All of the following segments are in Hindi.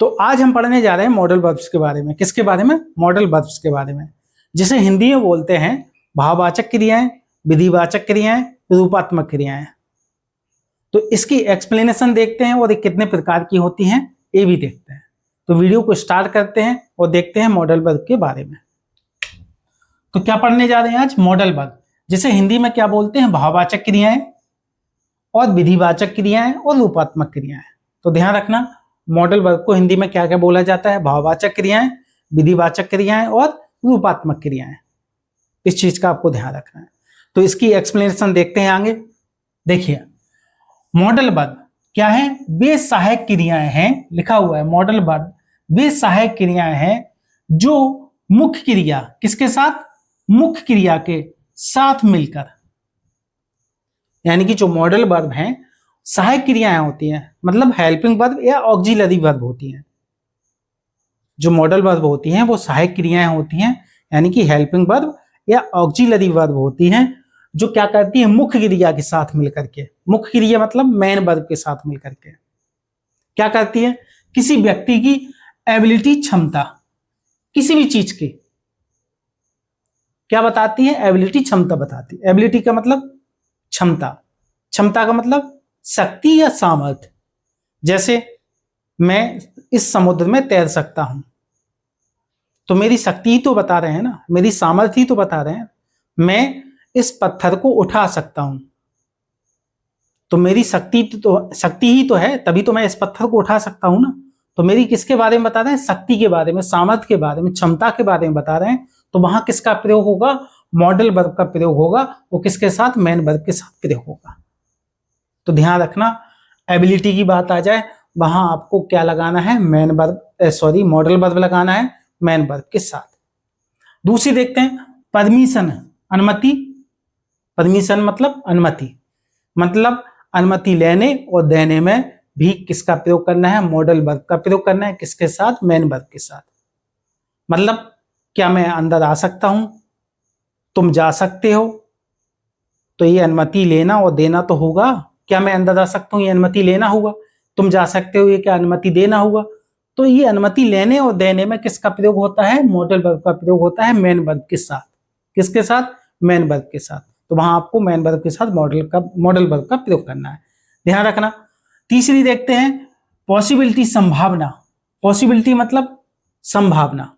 तो आज हम पढ़ने जा रहे हैं मॉडल वर्ब्स के बारे में। किसके बारे में? मॉडल वर्ब्स के बारे में, जिसे हिंदी में बोलते हैं भाववाचक क्रियाएं, विधिवाचक क्रियाएं, रूपात्मक क्रियाएं। तो इसकी एक्सप्लेनेशन देखते हैं और ये कितने प्रकार की होती हैं ये भी देखते हैं। तो वीडियो को स्टार्ट करते हैं और देखते हैं मॉडल वर्ब के बारे में। तो क्या पढ़ने जा रहे हैं आज? मॉडल वर्ब, जिसे हिंदी में क्या बोलते हैं? भाववाचक क्रियाएं और विधिवाचक क्रियाएं और रूपात्मक क्रियाएं। तो ध्यान रखना, मॉडल वर्ब को हिंदी में क्या क्या बोला जाता है? भाववाचक क्रियाएं, विधिवाचक क्रियाएं और रूपात्मक क्रियाएं। इस चीज का आपको ध्यान रखना है। तो इसकी एक्सप्लेनेशन देखते हैं आगे। देखिए, मॉडल वर्ब क्या है? वे सहायक क्रियाएं हैं, लिखा हुआ है मॉडल वर्ब वे सहायक क्रियाएं हैं जो मुख्य क्रिया किसके साथ? मुख्य क्रिया के साथ मिलकर, यानी कि जो मॉडल वर्ब हैं सहायक क्रियाएं होती हैं, मतलब हेल्पिंग वर्ब या ऑक्सिलरी वर्ब होती हैं। जो मॉडल वर्ब होती हैं वो सहायक क्रियाएं होती हैं, यानी कि हेल्पिंग वर्ब या ऑक्सिलरी वर्ब होती हैं, जो क्या करती है? मुख्य क्रिया के साथ मिलकर के। मुख्य क्रिया मतलब मेन वर्ब के साथ मिलकर के क्या करती है? किसी व्यक्ति की एबिलिटी, क्षमता, किसी भी चीज की क्या बताती है? एबिलिटी, क्षमता बताती है। एबिलिटी का मतलब क्षमता, क्षमता का मतलब शक्ति या सामर्थ्य। जैसे मैं इस समुद्र में तैर सकता हूं, तो मेरी शक्ति ही तो बता रहे हैं ना, मेरी सामर्थ्य ही तो बता रहे हैं। मैं इस पत्थर को उठा सकता हूं, तो मेरी शक्ति ही तो है, तभी तो मैं इस पत्थर को उठा सकता हूं ना। तो मेरी किसके बारे में बता रहे हैं? शक्ति के बारे में, सामर्थ्य के बारे में, क्षमता के बारे में बता रहे हैं। तो वहां किसका प्रयोग होगा? मॉडल वर्ब का प्रयोग होगा। वो किसके साथ? मेन वर्ब के साथ प्रयोग होगा। तो ध्यान रखना, एबिलिटी की बात आ जाए वहां आपको क्या लगाना है? मेन वर्ब, मॉडल वर्ब लगाना है मेन वर्ब के साथ। दूसरी देखते हैं, परमिशन, अनुमति। परमिशन मतलब अनुमति, मतलब अनुमति लेने और देने में भी किसका प्रयोग करना है? मॉडल वर्ब का प्रयोग करना है। किसके साथ? मेन वर्ब के साथ। मतलब क्या मैं अंदर आ सकता हूं? तुम जा सकते हो? तो ये अनुमति लेना और देना तो होगा। क्या मैं अंदर आ सकता हूं? ये अनुमति लेना होगा। तुम जा सकते हो, ये क्या अनुमति देना होगा। तो ये अनुमति लेने और देने में किसका प्रयोग होता है? मॉडल वर्ब का प्रयोग होता है मेन वर्ब के साथ। किसके साथ? मेन वर्ब के साथ। तो वहां आपको मेन वर्ब के साथ मॉडल वर्ब का प्रयोग करना है, ध्यान रखना। तीसरी देखते हैं, पॉसिबिलिटी, संभावना। पॉसिबिलिटी मतलब संभावना।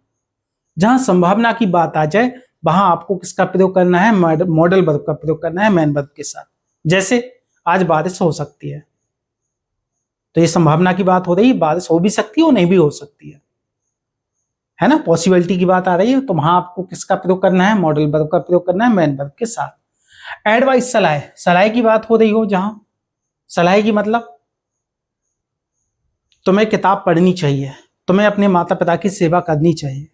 जहां संभावना की बात आ जाए वहां आपको किसका प्रयोग करना है? मॉडल वर्ब का प्रयोग करना है मेन वर्ब के साथ। जैसे आज बारिश हो सकती है, तो ये संभावना की बात हो रही है, बारिश हो भी सकती है और नहीं भी हो सकती है ना। पॉसिबिलिटी की बात आ रही है, तो वहां आपको किसका प्रयोग करना है? मॉडल वर्ब का प्रयोग करना है मेन वर्ब के साथ। एडवाइस, सलाह, सलाह की बात हो रही हो, जहां सलाह की मतलब तुम्हें किताब पढ़नी चाहिए, तुम्हें अपने माता पिता की सेवा करनी चाहिए,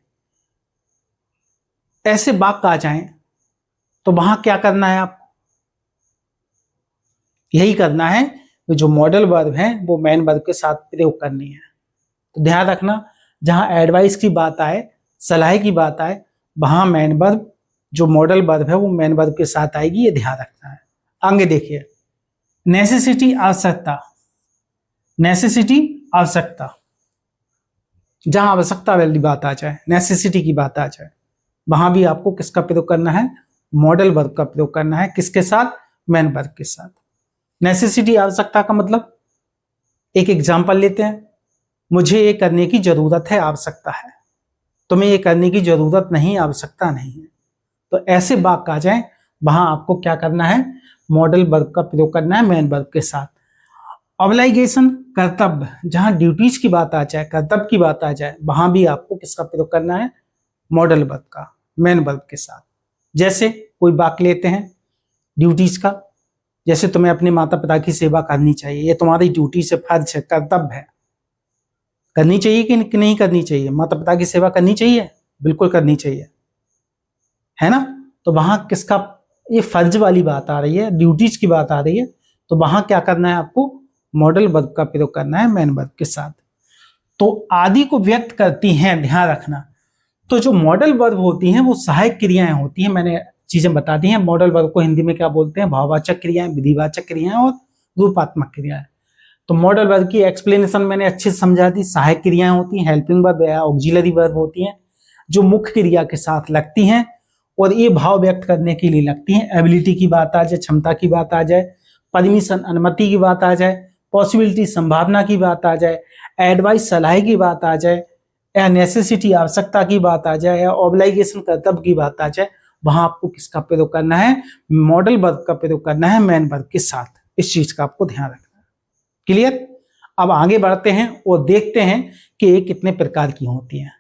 ऐसे वाक्य आ जाएं तो वहां क्या करना है आपको? यही करना है कि जो मॉडल वर्ब है वो मेन वर्ब के साथ प्रयोग करनी है। तो ध्यान रखना, जहां एडवाइस की बात आए, सलाह की बात आए, वहां मेन वर्ब, जो मॉडल वर्ब है वो मेन वर्ब के साथ आएगी, ये ध्यान रखना है। आगे देखिए, नेसेसिटी, आवश्यकता। नेसेसिटी, आवश्यकता। जहां आवश्यकता वाली बात आ जाए, नेसेसिटी की बात आ जाए, वहां भी आपको किसका प्रयोग करना है? मॉडल वर्ब का प्रयोग करना है। किसके साथ? मेन वर्ब के साथ। नेसेसिटी, आवश्यकता का मतलब, एक एग्जांपल लेते हैं, मुझे ये करने की जरूरत है, आवश्यकता है। तुम्हें ये करने की जरूरत नहीं, आवश्यकता नहीं है। तो ऐसे वाक्य आ जाए वहां आपको क्या करना है? मॉडल वर्ब का प्रयोग करना है मेन वर्ब के साथ। ऑब्लिगेशन, कर्तव्य। जहां ड्यूटीज की बात आ जाए, कर्तव्य की बात आ जाए, वहां भी आपको किसका प्रयोग करना है? मॉडल वर्ब का मेन वर्ब के साथ। जैसे कोई वाक्य लेते हैं ड्यूटीज का, जैसे तुम्हें अपने माता पिता की सेवा करनी चाहिए, ये तुम्हारी ड्यूटी से, फर्ज है, कर्तव्य है। करनी चाहिए कि नहीं करनी चाहिए? माता पिता की सेवा करनी चाहिए, बिल्कुल करनी चाहिए, है ना। तो वहां किसका, ये फर्ज वाली बात आ रही है, ड्यूटीज की बात आ रही है, तो वहां क्या करना है आपको? मॉडल वर्ब का प्रयोग करना है मेन वर्ब के साथ। तो आदि को व्यक्त करती हैं, ध्यान रखना। तो जो मॉडल वर्ब होती हैं वो सहायक क्रियाएं होती हैं, मैंने चीजें बता दी हैं। मॉडल वर्ब को हिंदी में क्या बोलते हैं? भाववाचक क्रियाएं, विधिवाचक क्रियाएं और रूपात्मक क्रियाएं। तो मॉडल वर्ब की एक्सप्लेनेशन मैंने अच्छे से समझा दी। सहायक क्रियाएं होती हैं, हेल्पिंग वर्ब या ऑक्सिलरी वर्ब होती हैं, जो मुख्य क्रिया के साथ लगती हैं और ये भाव व्यक्त करने के लिए लगती हैं। एबिलिटी की बात आ जाए, क्षमता की बात आ जाए, परमिशन अनुमति की बात आ जाए, पॉसिबिलिटी संभावना की बात आ जाए, एडवाइस सलाह की बात आ जाए, या नेसेसिटी आवश्यकता की बात आ जाए, या ऑब्लिगेशन कर्तव्य की बात आ जाए, वहां आपको किसका प्रयोग करना है? मॉडल वर्ब का प्रयोग करना है मेन वर्ब के साथ। इस चीज का आपको ध्यान रखना है। क्लियर? अब आगे बढ़ते हैं और देखते हैं कि ये कितने प्रकार की होती हैं।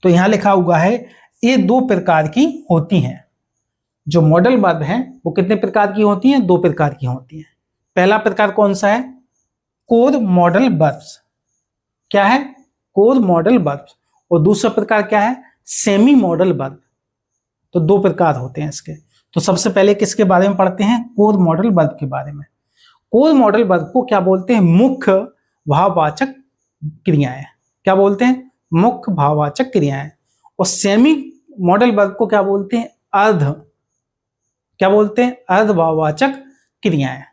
तो यहां लिखा हुआ है ये 2 प्रकार की होती हैं। जो मॉडल वर्ब हैं वो कितने प्रकार की होती हैं? 2 प्रकार की होती हैं। पहला प्रकार कौन सा है? Core modal verbs. क्या है? Core modal verbs. और दूसरा प्रकार क्या है? Semi model verb. तो 2 प्रकार होते हैं इसके। तो सबसे पहले किसके बारे में पढ़ते हैं? कोर मॉडल वर्ब के बारे में। कोर मॉडल वर्ब को क्या बोलते हैं? मुख्य भाववाचक क्रियाएं। क्या बोलते हैं? मुख्य भाववाचक क्रियाएं। और सेमी मॉडल वर्ब को क्या बोलते हैं? अर्ध। क्या बोलते हैं? अर्ध भाववाचक क्रियाएं।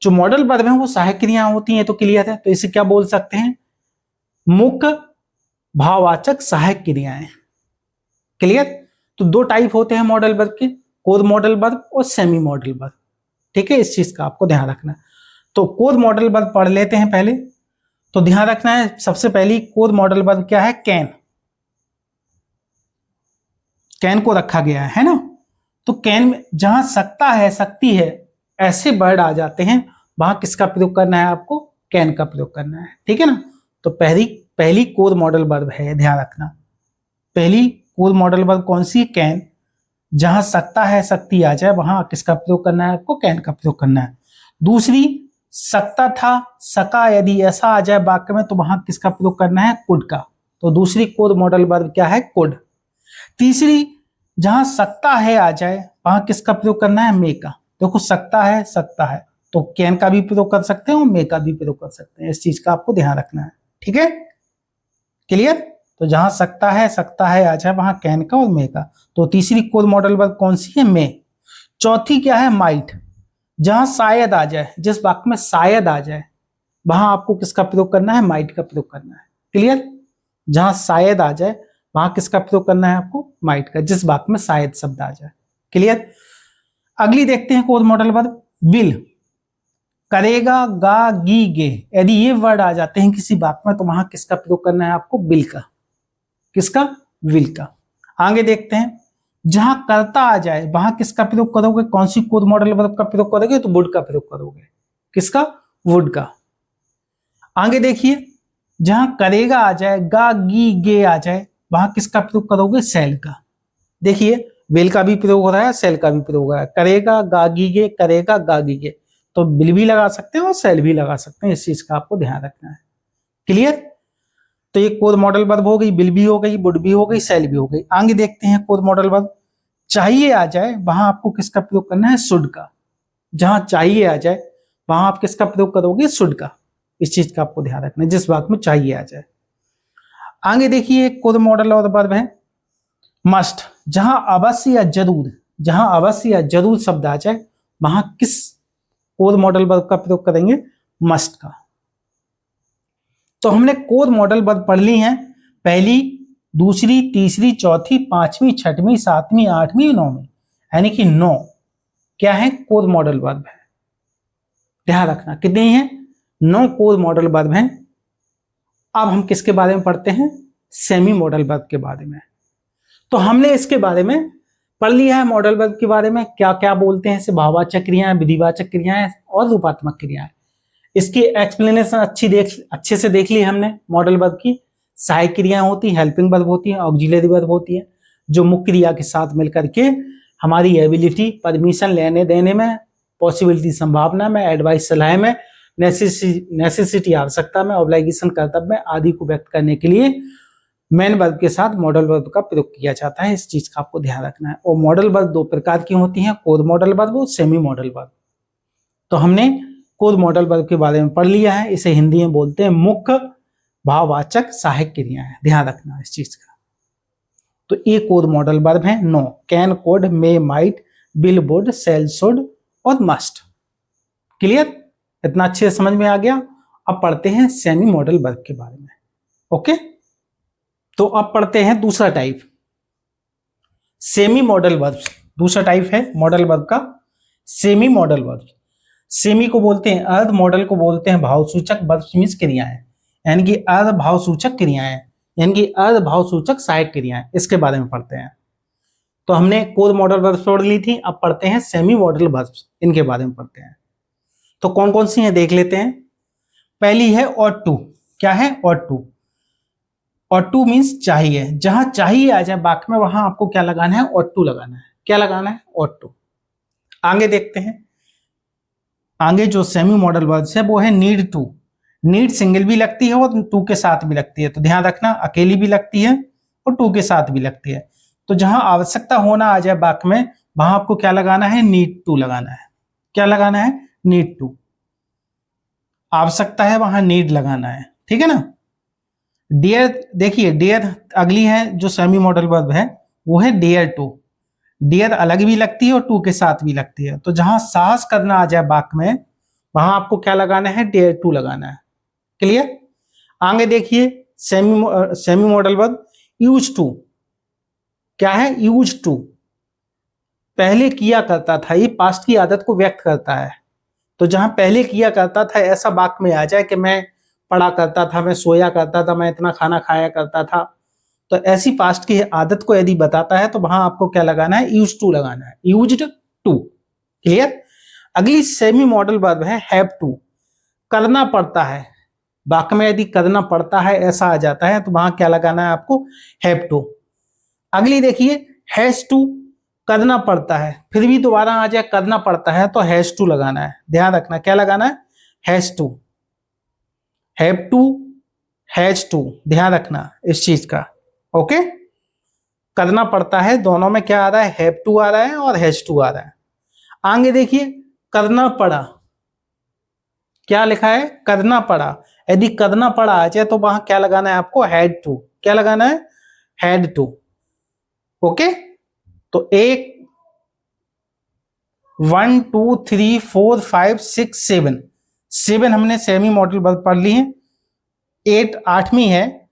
जो मॉडल वर्ब है वो सहायक क्रियाएं होती हैं, तो क्लियर है। तो इसे क्या बोल सकते हैं? मुख्य भाववाचक सहायक क्रियाएं। क्लियर? तो 2 टाइप होते हैं मॉडल वर्ब के, कोर मॉडल वर्ब और सेमी मॉडल वर्ब। ठीक है, इस चीज का आपको ध्यान रखना है। तो कोर मॉडल वर्ब पढ़ लेते हैं पहले। तो ध्यान रखना है, सबसे पहली कोर मॉडल वर्ब क्या है? कैन। कैन को रखा गया है ना। तो कैन में जहां सकता है, सकती है, ऐसे वर्ड आ जाते हैं, वहां किसका प्रयोग करना है आपको? कैन का प्रयोग करना है। ठीक है ना। तो पहली कोर मॉडल वर्ब है, ध्यान रखना। पहली कोर मॉडल वर्ब कौन सी? कैन। जहां सकता है, सकती आ जाए, वहां किसका प्रयोग करना है आपको? कैन का प्रयोग करना है। दूसरी, सकता था, सका यदि ऐसा आ जाए वाक्य में, तो वहां किसका प्रयोग करना है? कुड का। तो दूसरी कोर मॉडल वर्ब क्या है? कुड। तीसरी, जहां सकता है आ जाए, वहां किसका प्रयोग करना है? मे का। देखो सकता है, सकता है, तो कैन का भी प्रयोग कर सकते हैं और मे का भी प्रयोग कर सकते हैं। इस चीज का आपको ध्यान रखना है। ठीक है, क्लियर? तो जहां सकता है आ जाए, वहां कैन का और मे का। तो तीसरी कोर मॉडल वर्ब कौन सी है? मे। चौथी क्या है? माइट। जहां शायद आ जाए, जिस वाक्य में शायद आ जाए, वहां आपको किसका प्रयोग करना है? माइट का प्रयोग करना है। क्लियर? जहां शायद आ जाए, वहां किसका प्रयोग करना है आपको? माइट का, जिस वाक्य में शायद शब्द आ जाए। क्लियर? अगली देखते हैं कोर मॉडल वर्ब, विल। करेगा, गा, गी, गे, यदि ये वर्ड आ जाते हैं किसी वाक्य में, तो वहां किसका प्रयोग करना है आपको? विल का। किसका? विल का। आगे देखते हैं, जहां करता आ जाए, वहां किसका प्रयोग करोगे? कौन सी कोर मॉडल वर्ब का प्रयोग करोगे? तो वुड का प्रयोग करोगे। किसका? वुड का। आगे देखिए, जहां करेगा आ जाए, गा, गी, गे आ जाए, वहां किसका प्रयोग करोगे? सेल का। देखिए, विल का भी प्रयोग हो रहा है, सेल का भी प्रयोग हो रहा है। करेगा, गागी गे, करेगा, गागी गे, तो विल भी लगा सकते हैं और सेल भी लगा सकते हैं। इस चीज का आपको ध्यान रखना है। क्लियर? तो ये कोर मॉडल वर्ब हो गई, विल भी हो गई, वुड भी हो गई, सेल भी हो गई। आगे देखते हैं कोर मॉडल वर्ब, चाहिए आ जाए, वहां आपको किसका प्रयोग करना है? शुड का। जहां चाहिए आ जाए, वहां आप किसका प्रयोग करोगे? शुड का। इस चीज का आपको ध्यान रखना है, जिस वाक्य में चाहिए आ जाए। आगे देखिए, एक कोर मॉडल और वर्ब है मस्ट। जहां अवश्य या जरूर, जहां अवश्य या जरूर शब्द आ जाए, वहां किस कोर मॉडल वर्ब का प्रयोग करेंगे? मस्ट का। तो हमने कोर मॉडल वर्ब पढ़ ली हैं, पहली, दूसरी, तीसरी, चौथी, पांचवी, छठवीं, सातवीं, आठवीं, नौवीं, यानी कि 9 क्या है? कोर मॉडल वर्ब है। ध्यान रखना, कितनी है? 9 कोर मॉडल वर्ब हैं। अब हम किसके बारे में पढ़ते हैं? सेमी मॉडल वर्ब के बारे में। तो हमने इसके बारे में पढ़ लिया है, मॉडल वर्ब के बारे में, क्या क्या बोलते हैं इसे? भाववाचक क्रियाएं, विधिवाचक क्रियाएं और रूपात्मक क्रियाएं। इसकी एक्सप्लेनेशन अच्छे से देख ली हमने। मॉडल वर्ब की सहायक क्रियाएं होती हैं, हेल्पिंग वर्ब होती हैं, ऑक्सिलरी वर्ब होती है, जो मुख्य क्रिया के साथ मिलकर के हमारी एबिलिटी, परमिशन लेने देने में, पॉसिबिलिटी संभावना में, एडवाइस सलाह में, नेसेसिटी आवश्यकता में, ऑब्लिगेशन कर्तव्य में आदि को व्यक्त करने के लिए मेन वर्ब के साथ मॉडल वर्ब का प्रयोग किया जाता है। इस चीज का आपको ध्यान रखना है। और मॉडल वर्ब 2 प्रकार की होती हैं, कोर मॉडल वर्ब और सेमी मॉडल वर्ब। तो हमने कोर मॉडल वर्ब के बारे में पढ़ लिया है। इसे हिंदी में बोलते हैं मुख्य भाववाचक सहायक क्रियाएं। ध्यान रखना इस चीज का। तो ये कोर मॉडल वर्ब है 9, can, could, may, might, will, would, shall, should और मस्ट। क्लियर? इतना अच्छे से समझ में आ गया। अब पढ़ते हैं सेमी मॉडल वर्ब के बारे में। ओके, तो अब पढ़ते हैं दूसरा टाइप, सेमी मॉडल वर्ब। दूसरा टाइप है मॉडल वर्ब का सेमी मॉडल वर्ब। सेमी को बोलते हैं अर्ध, मॉडल को बोलते हैं भाव सूचक। वर्ब मींस क्रियाएं, यानी कि अर्ध भाव सूचक क्रियाएं, यानी कि अर्ध भाव सूचक सहायक क्रियाएं, इसके बारे में पढ़ते हैं। तो हमने कोर मॉडल वर्ब पढ़ ली थी, अब पढ़ते हैं सेमी मॉडल वर्ब, इनके बारे में पढ़ते हैं। तो कौन कौन सी हैं देख लेते हैं। पहली है ought to। क्या है ought to? ought to means चाहिए। जहां चाहिए आ जाए वाक्य में वहां आपको क्या लगाना है, ought to लगाना है। क्या लगाना है, ought to। आगे देखते हैं, आगे जो सेमी मॉडल वर्ब्स है वो है नीड टू। नीड सिंगल भी लगती है और टू के साथ भी लगती है, तो ध्यान रखना अकेली भी लगती है और टू के साथ भी लगती है। तो जहां आवश्यकता होना आ जाए वाक्य में वहां आपको क्या लगाना है, नीड टू लगाना है। क्या लगाना है, नीड टू। आवश्यकता है वहां नीड लगाना है, ठीक है ना। डियर, देखिए डियर अगली है जो सेमी मॉडल वर्ब है वो है डियर टू। डियर अलग भी लगती है और टू के साथ भी लगती है, तो जहां साहस करना आ जाए वाक्य में वहां आपको क्या लगाना है, डियर टू लगाना है। क्लियर। आगे देखिए semi model verb use to. क्या है, यूज टू, पहले किया करता था, ये पास्ट की आदत को व्यक्त करता है। तो जहां पहले किया करता था ऐसा वाक्य में आ जाए कि मैं पढ़ा करता था, मैं सोया करता था, मैं इतना खाना खाया करता था, तो ऐसी पास्ट की आदत को यदि बताता है तो वहां आपको क्या लगाना है, यूज टू लगाना है, यूज्ड टू। क्लियर। अगली सेमी मॉडल वर्ब है हैव टू। करना पड़ता है, वाक्य में यदि करना पड़ता है ऐसा आ जाता है तो वहां क्या लगाना है आपको, हैव टू। अगली देखिए हैज टू, करना पड़ता है, फिर भी दोबारा आ जाए करना पड़ता है तो हैज टू लगाना है। ध्यान रखना क्या लगाना है, has to. Have to, has to, ध्यान रखना इस चीज का। ओके, करना पड़ता है दोनों में क्या आ रहा है, हैव टू आ रहा है और हैज टू आ रहा है। आगे देखिए करना पड़ा, क्या लिखा है, करना पड़ा। यदि करना पड़ा आ जाए तो वहां क्या लगाना है आपको, हैड टू। क्या लगाना है, हैड टू। ओके, तो 1 2 3 4 5 6 7, 7 हमने सेमी मॉडल वर्ब पढ़ ली है। 8 8वीं है,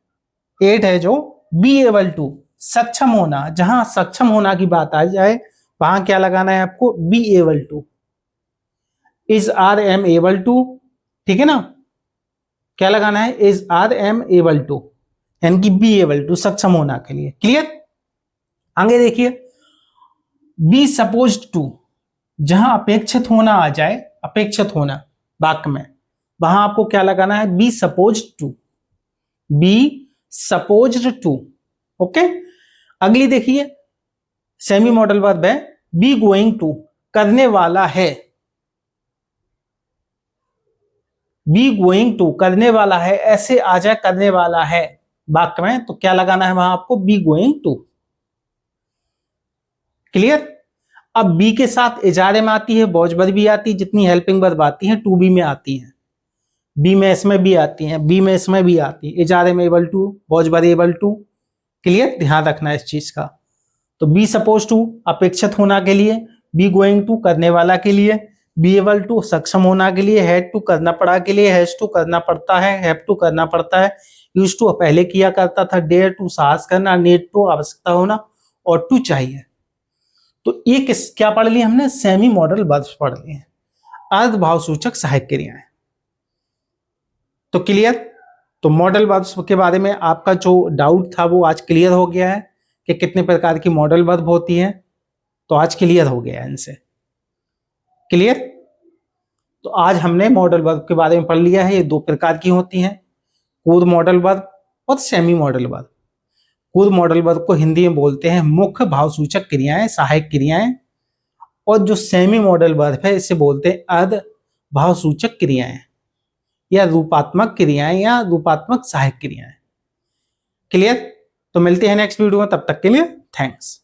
8 है जो बी एबल टू, सक्षम होना। जहां सक्षम होना की बात आ जाए वहां क्या लगाना है आपको, be able to. Is are am able to, ठीक है ना। क्या लगाना है, is are am able to, यानी कि बी एबल टू, सक्षम होना के लिए। क्लियर। आगे देखिए बी सपोज्ड टू, जहां अपेक्षित होना आ जाए, अपेक्षित होना वाक्य में वहां आपको क्या लगाना है, be supposed to, be supposed to. Okay. अगली देखिए सेमी मॉडल वर्ब है बी गोइंग टू, करने वाला है। बी गोइंग टू, करने वाला है, ऐसे आ जाए करने वाला है वाक्य में तो क्या लगाना है वहां आपको, बी गोइंग टू। क्लियर। अब बी के साथ इजारे में आती है, वॉज वर्ब भी आती है, जितनी हेल्पिंग वर्ब आती है टू बी में आती है। बी में इसमें भी आती है, बी में इसमें भी आती है, is are am able to, was were able to. Clear, ध्यान रखना इस चीज का। तो बी सपोज टू अपेक्षित होना के लिए, बी गोइंग टू करने वाला के लिए, बी एबल टू सक्षम होना के लिए, हैड टू करना पड़ा के लिए, हैज टू करना पड़ता है, हैव टू करना पड़ता है, यूज टू पहले किया करता था, डेयर टू साहस करना, नीड टू आवश्यकता होना, और टू चाहिए। तो ये क्या पढ़ लिया हमने, सेमी मॉडल वर्ब्स पढ़ लिए हैं, अर्ध भाव सूचक सहायक क्रियाएं। तो क्लियर। तो मॉडल वर्ब्स के बारे में आपका जो डाउट था वो आज क्लियर हो गया है कि कितने प्रकार की मॉडल वर्ब होती हैं, तो आज क्लियर हो गया है इनसे। क्लियर। तो आज हमने मॉडल वर्ब के बारे में पढ़ लिया है, ये 2 प्रकार की होती हैं, कोर मॉडल वर्ब और semi model verb. Core modal verb को हिंदी में बोलते हैं मुख्य भाव सूचक क्रियाएं, सहायक क्रियाएं, और जो सेमी मॉडल वर्ब है इसे बोलते हैं अर्ध भाव सूचक क्रियाएं या रूपात्मक क्रियाएं या रूपात्मक सहायक क्रियाएं। क्लियर। तो मिलते हैं नेक्स्ट वीडियो में, तब तक के लिए थैंक्स।